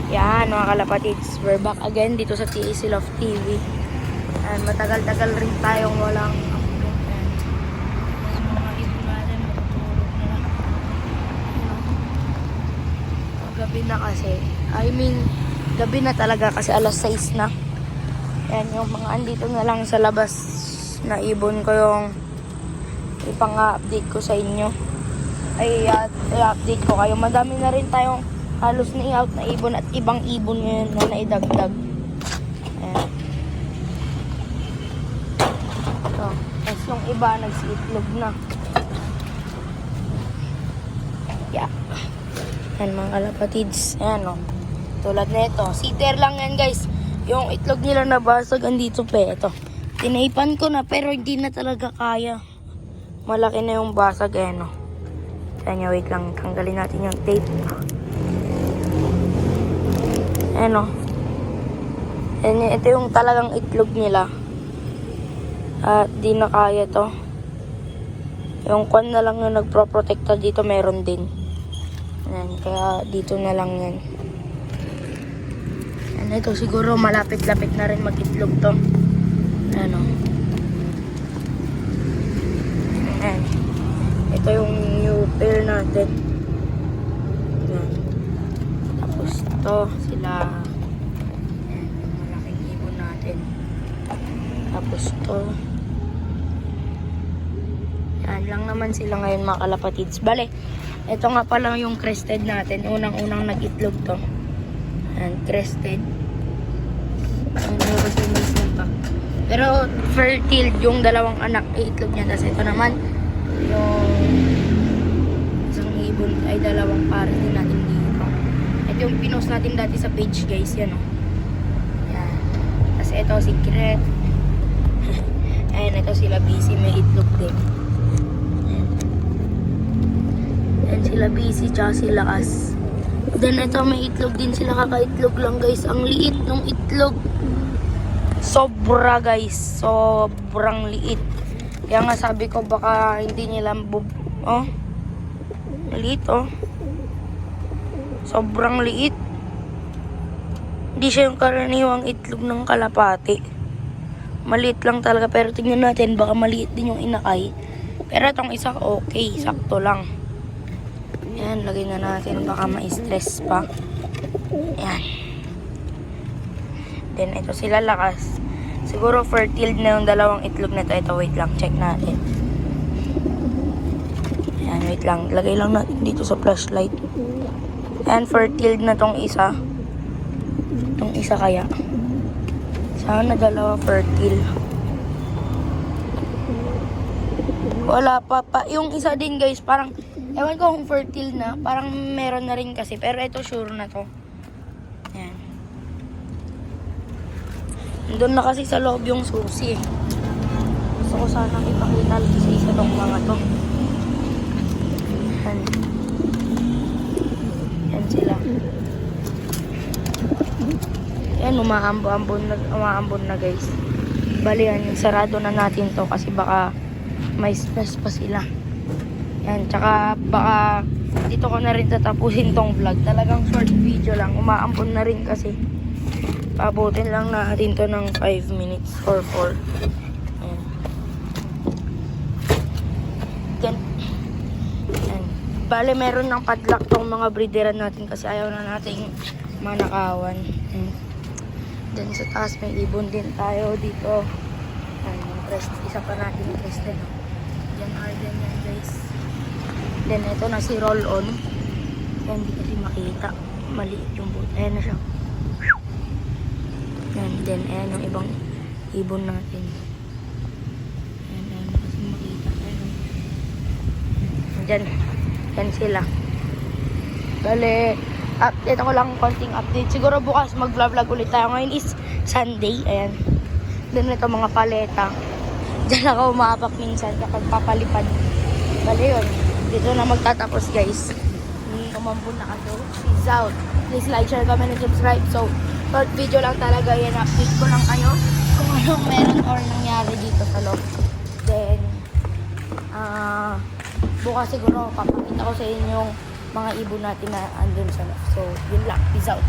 Yan mga kalapatids, we're back again dito sa TAC Love TV. And matagal-tagal rin tayong walang upload. And yung mga ibon natin matutulog na lang. Gabi na kasi. Gabi na talaga kasi alas 6 na. Yan yung mga andito na lang sa labas na ibon ko yung ipang-update ko sa inyo. I-update ko kayo. Madami na rin tayong halos na i-out na ibon at ibang ibon ngayon na naidagdag. Ayan. So, tapos yung iba nagsiitlog na. Yeah. Ayan mga kalapatids. Ayan o. Tulad na ito. Sitter lang yan guys. Yung itlog nila nabasag andito pa. Ito. Tinaipan ko na pero hindi na talaga kaya. Malaki na yung basag. Ayan o. Kanya wait lang. Tanggalin natin yung tape. Ano? Ito yung talagang itlog nila. At di na kaya to. Yung kwan na lang yung nagpro-protecta dito meron din. Ayan, kaya dito na lang yan. Ayan, ito siguro malapit-lapit na rin mag-itlog to. Ano? Ayan. Ito yung new pair natin. Ito sila. Ayan, yung malaking ibon natin. Tapos to. Yan lang naman sila ngayon mga kalapatids. Bale, ito nga pala yung crested natin. Unang-unang nag-itlog to. Ayan, crested. Pero fertile yung dalawang anak itlog niya. Tapos ito naman yung isang ibon ay dalawang pare din natin dito. Ito yung pinost natin dati sa page guys, yan o. Yan. Tapos ito secret. Ayan, ito sila busy, may itlog din. Ayan. Ayan sila busy, tsaka sila as. Then ito may itlog din sila, kakaitlog lang guys. Ang liit ng itlog. Sobra guys, sobrang liit. Kaya nga sabi ko baka hindi nila oh. Liit oh. Sobrang liit. Hindi siya yung karaniwang itlog ng kalapati. Maliit lang talaga. Pero tingnan natin, baka maliit din yung inakay. Pero itong isa, okay. Sakto lang. Yan, lagay na natin. Baka ma-stress pa. Yan. Then, ito sila lakas. Siguro fertile na yung dalawang itlog na ito. Ito, wait lang. Check natin. Yan, wait lang. Lagay lang natin dito sa flashlight. And fertile na tong isa. Tong isa kaya. Sana dalawa fertile. Wala pa. Yung isa din guys, parang, ewan ko kung fertile na. Parang meron na rin kasi. Pero ito sure na to. Yan. Doon na kasi sa loob yung susi eh. Gusto ko sana ipakita sa isa tong mga to. Yan. Sila. Yan, umaambon na guys. Bali yan, sarado na natin to kasi baka may stress pa sila. Yan, tsaka baka dito ko na rin tatapusin tong vlog. Talagang short video lang. Umaambon na rin kasi. Pabutin lang natin to ng 5 minutes or 4. Yan. Yan. Bale, meron ng padlock tong mga breederan natin kasi ayaw na nating manakawan. Then sa taas may ibon din tayo dito. Ayan, yung crest. Isa pa natin yung crested. Yan Arden yan guys. Then ito na si roll on. Yan, hindi kasi makita. Maliit yung boot. Ayan na siya. Yan, then ayan yung ibang ibon natin. Ayan kasi makita. Ayan. Diyan. Yan sila. Bale, update ako lang konting update. Siguro bukas mag-vlog ulit tayo. Ngayon is Sunday. Ayan. Then ito mga paleta. Diyan ako umaapak minsan kapag papalipad. Bale yun. Dito na magtatapos guys. Kumambun na kayo. Peace out. Please like, share, comment, and subscribe. So, short video lang talaga yan. Update ko lang kayo kung anong meron or nangyari dito sa loob. Then, bukas siguro papakita ko sa inyo yung mga ibon natin na andun sa loob. So, yun lang. Peace out.